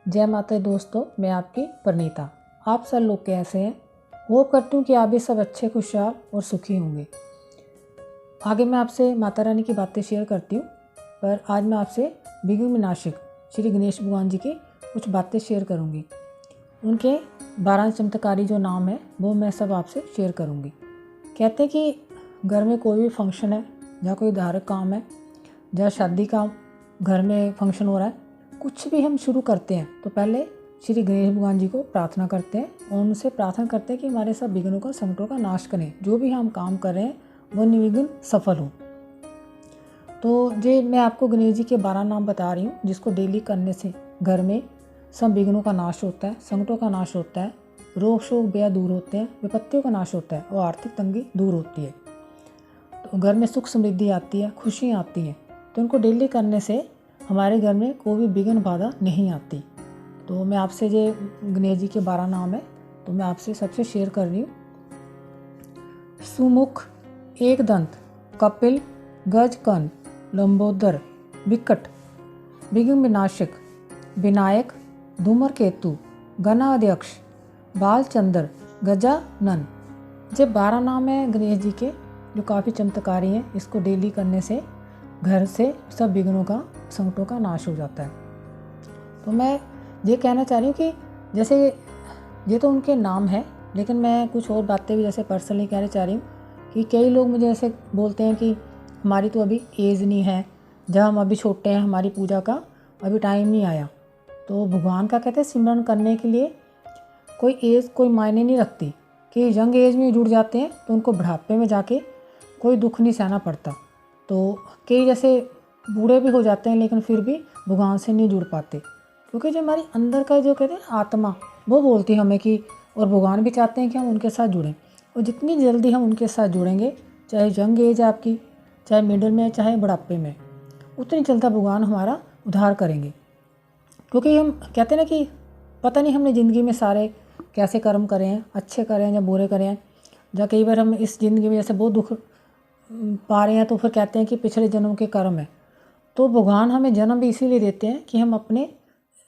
जय माता दी दोस्तों, मैं आपकी प्रणीता। आप सब लोग कैसे हैं? होप करती हूँ कि आप भी सब अच्छे, खुशहाल और सुखी होंगे। आगे मैं आपसे माता रानी की बातें शेयर करती हूँ, पर आज मैं आपसे विघ्न विनाशक श्री गणेश भगवान जी की कुछ बातें शेयर करूँगी। उनके 12 चमत्कारी जो नाम है वो मैं सब आपसे शेयर करूँगी। कहते हैं कि घर में कोई भी फंक्शन है या कोई धार्मिक काम है या शादी का घर में फंक्शन हो रहा है, कुछ भी हम शुरू करते हैं तो पहले श्री गणेश भगवान जी को प्रार्थना करते हैं और उनसे प्रार्थना करते हैं कि हमारे सब विघ्नों का, संकटों का नाश करें। जो भी हम काम कर रहे हैं वो निर्विघ्न सफल हो। तो जे मैं आपको गणेश जी के 12 नाम बता रही हूँ, जिसको डेली करने से घर में सब विघ्नों का नाश होता है, संकटों का नाश होता है, रोग शोक व्यय दूर होते हैं, विपत्तियों का नाश होता है और आर्थिक तंगी दूर होती है। तो घर में सुख समृद्धि आती है, खुशियाँ आती हैं। तो उनको डेली करने से हमारे घर में कोई भी विघ्न बाधा नहीं आती। तो मैं आपसे जो गणेश जी के 12 नाम है तो मैं आपसे सबसे शेयर कर रही हूँ। सुमुख, एक दंत, कपिल, गज कर्ण, लंबोदर, विकट, विघ्न विनाशक, विनायक, धूमरकेतु, गणाध्यक्ष, बालचंद्र, गजानन। ये 12 नाम है गणेश जी के, जो काफ़ी चमत्कारी हैं। इसको डेली करने से घर से सब विघ्नों का, संकटों का नाश हो जाता है। तो मैं ये कहना चाह रही हूँ कि जैसे ये तो उनके नाम है, लेकिन मैं कुछ और बातें भी जैसे पर्सनली कहना चाह रही हूँ कि कई लोग मुझे ऐसे बोलते हैं कि हमारी तो अभी एज नहीं है, जब हम अभी छोटे हैं, हमारी पूजा का अभी टाइम नहीं आया। तो भगवान का कहते हैं सिमरन करने के लिए कोई एज कोई मायने नहीं रखती, कि यंग एज में जुड़ जाते हैं तो उनको बुढ़ापे में जाके कोई दुख नहीं सहना पड़ता। तो कई जैसे बूढ़े भी हो जाते हैं लेकिन फिर भी भगवान से नहीं जुड़ पाते, क्योंकि जो हमारी अंदर का जो कहते हैं आत्मा, वो बोलती है हमें कि, और भगवान भी चाहते हैं कि हम उनके साथ जुड़ें। और जितनी जल्दी हम उनके साथ जुड़ेंगे, चाहे यंग एज है आपकी, चाहे मिडिल में, चाहे बुढ़ापे में, उतनी जल्दी भगवान हमारा उद्धार करेंगे। क्योंकि हम कहते हैं ना कि पता नहीं हमने ज़िंदगी में सारे कैसे कर्म करे हैं, अच्छे करे हैं या बुरे करे हैं, या कई बार हम इस ज़िंदगी में जैसे बहुत दुख पा रहे हैं तो फिर कहते हैं कि पिछले जन्म के कर्म है। तो भगवान हमें जन्म भी इसीलिए देते हैं कि हम अपने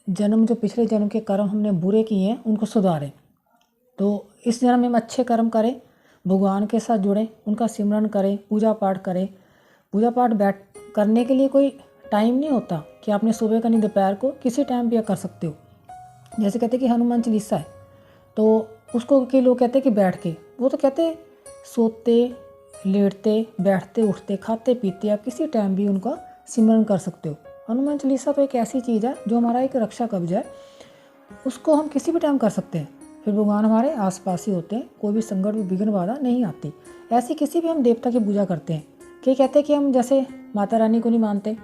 जन्म, जो पिछले जन्म के कर्म हमने बुरे किए हैं, उनको सुधारें। तो इस जन्म में हम अच्छे कर्म करें, भगवान के साथ जुड़ें, उनका सिमरन करें, पूजा पाठ करें। पूजा पाठ बैठ करने के लिए कोई टाइम नहीं होता कि आपने सुबह का नहीं, दोपहर को, किसी टाइम भी कर सकते हो। जैसे कहते हैं कि हनुमान चालीसा है तो उसको कई लोग कहते हैं कि बैठ के, वो तो कहते हैं सोते, लेटते, बैठते, उठते, खाते पीते आप किसी टाइम भी उनका सिमरन कर सकते हो। हनुमान चालीसा तो एक ऐसी चीज़ है जो हमारा एक रक्षा कवच है, उसको हम किसी भी टाइम कर सकते हैं, फिर भगवान हमारे आसपास ही होते हैं, कोई भी संकट, विघ्न बाधा नहीं आती। ऐसी किसी भी हम देवता की पूजा करते हैं, कि कहते हैं कि हम जैसे माता रानी को नहीं मानते,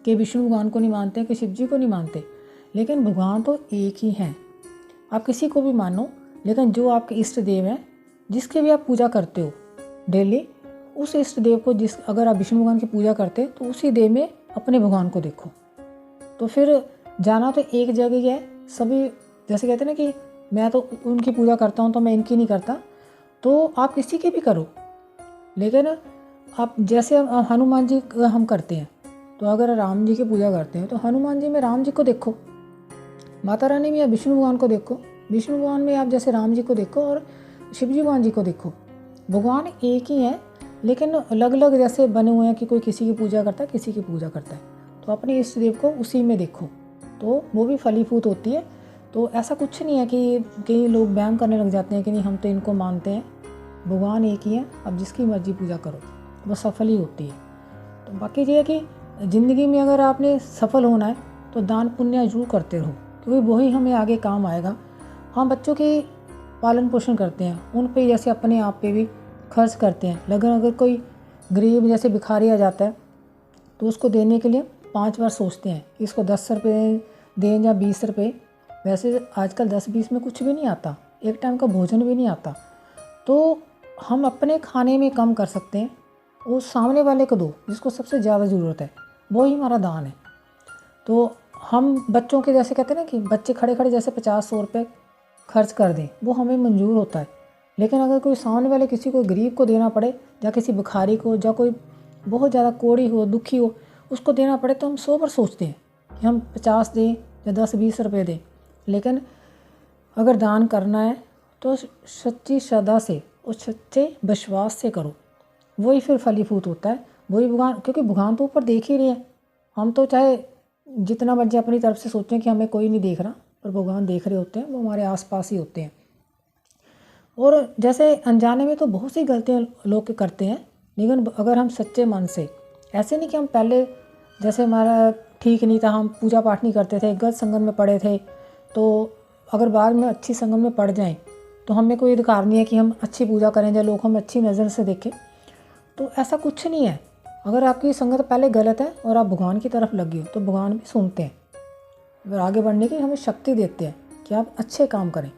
कि विष्णु भगवान को नहीं मानते, कि शिव जी को नहीं मानते, लेकिन भगवान तो एक ही हैं। आप किसी को भी मानो, लेकिन जो आपके इष्ट देव हैं, जिसके भी आप पूजा करते हो डेली, उस इष्ट देव को, जिस अगर आप विष्णु भगवान की पूजा करते हैं तो उसी देव में अपने भगवान को देखो। तो फिर जाना तो एक जगह ही है सभी। जैसे कहते हैं ना कि मैं तो उनकी पूजा करता हूँ तो मैं इनकी नहीं करता, तो आप किसी की भी करो, लेकिन आप जैसे हनुमान जी हम करते हैं, तो अगर राम जी की पूजा करते हैं तो हनुमान जी में राम जी को देखो, माता रानी में या विष्णु भगवान को देखो, विष्णु भगवान में आप जैसे राम जी को देखो और शिव जी भगवान जी को देखो। भगवान एक ही है, लेकिन अलग अलग जैसे बने हुए हैं कि कोई किसी की पूजा करता है, किसी की पूजा करता है। तो अपने इष्ट देव को उसी में देखो तो वो भी फलीभूत होती है। तो ऐसा कुछ नहीं है कि कई लोग वहम करने लग जाते हैं कि नहीं हम तो इनको मानते हैं। भगवान एक ही है, अब जिसकी मर्जी पूजा करो वो सफल ही होती है। तो बाकी ये है कि ज़िंदगी में अगर आपने सफल होना है तो दान पुण्य जरूर करते रहो, क्योंकि वही हमें आगे काम आएगा। हम बच्चों के पालन पोषण करते हैं, उन पे जैसे अपने आप पे भी खर्च करते हैं, लेकिन अगर कोई गरीब जैसे भिखारी आ जाता है तो उसको देने के लिए 5 बार सोचते हैं कि इसको 10 रुपये दें या 20 रुपये। वैसे आजकल 10-20 में कुछ भी नहीं आता, एक टाइम का भोजन भी नहीं आता। तो हम अपने खाने में कम कर सकते हैं, वो सामने वाले को दो जिसको सबसे ज़्यादा ज़रूरत है, वो ही हमारा दान है। तो हम बच्चों के जैसे कहते हैं ना कि बच्चे खड़े खड़े जैसे 50-100 रुपये खर्च कर दें, वो हमें मंजूर होता है। लेकिन अगर कोई सामने वाले किसी को गरीब को देना पड़े, या किसी भिखारी को, या कोई बहुत ज़्यादा कोढ़ी हो, दुखी हो, उसको देना पड़े, तो हम 100 बार सोचते हैं कि हम 50 दें या 10-20 रुपये दें, लेकिन अगर दान करना है तो सच्ची श्रद्धा से और सच्चे विश्वास से करो, वही फिर फलीभूत होता है, वही भगवान, क्योंकि भगवान तो ऊपर देख ही रहे हैं। हम तो चाहे जितना मर्जी अपनी तरफ से सोचें कि हमें कोई नहीं देख रहा, पर भगवान देख रहे होते हैं, वो हमारे आसपास ही होते हैं। और जैसे अनजाने में तो बहुत सी गलतियाँ लोग करते हैं, लेकिन अगर हम सच्चे मन से, ऐसे नहीं कि हम पहले जैसे हमारा ठीक नहीं था, हम पूजा पाठ नहीं करते थे, गलत संगत में पड़े थे, तो अगर बाद में अच्छी संगत में पड़ जाएं तो हमें कोई अधिकार नहीं है कि हम अच्छी पूजा करें या लोग हम अच्छी नज़र से देखें। तो ऐसा कुछ नहीं है। अगर आपकी संगत पहले गलत है और आप भगवान की तरफ लगे हो तो भगवान भी सुनते हैं और आगे बढ़ने की हमें शक्ति देते हैं कि आप अच्छे काम करें।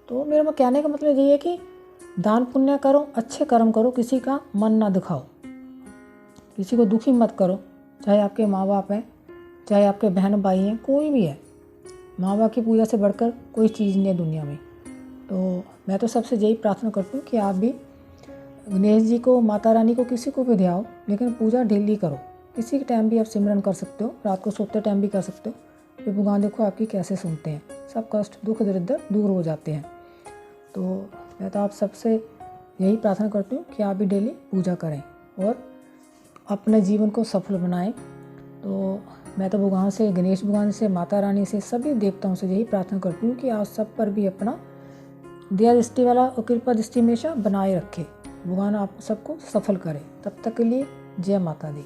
तो मेरा कहने का मतलब ये है कि दान पुण्य करो, अच्छे कर्म करो, किसी का मन ना दुखाओ, किसी को दुखी मत करो, चाहे आपके माँ बाप हैं, चाहे आपके बहन भाई हैं, कोई भी है। माँ बाप की पूजा से बढ़कर कोई चीज़ नहीं है दुनिया में। तो मैं तो सबसे यही प्रार्थना करती हूँ कि आप भी गणेश जी को, माता रानी को, किसी को भी ध्याओ, लेकिन पूजा डेली करो। किसी के टाइम भी आप सिमरन कर सकते हो, रात को सोते टाइम भी कर सकते हो। फिर भगवान देखो आपकी कैसे सुनते हैं, सब कष्ट दुख दरिद्र दूर हो जाते हैं। तो मैं तो आप सबसे यही प्रार्थना करती हूँ कि आप भी डेली पूजा करें और अपने जीवन को सफल बनाएं। तो मैं तो भगवान से, गणेश भगवान से, माता रानी से, सभी देवताओं से यही प्रार्थना करती हूँ कि आप सब पर भी अपना दया दृष्टि वाला और कृपा दृष्टि हमेशा बनाए रखे। भगवान आप सबको सफल करे। तब तक के लिए जय माता दी।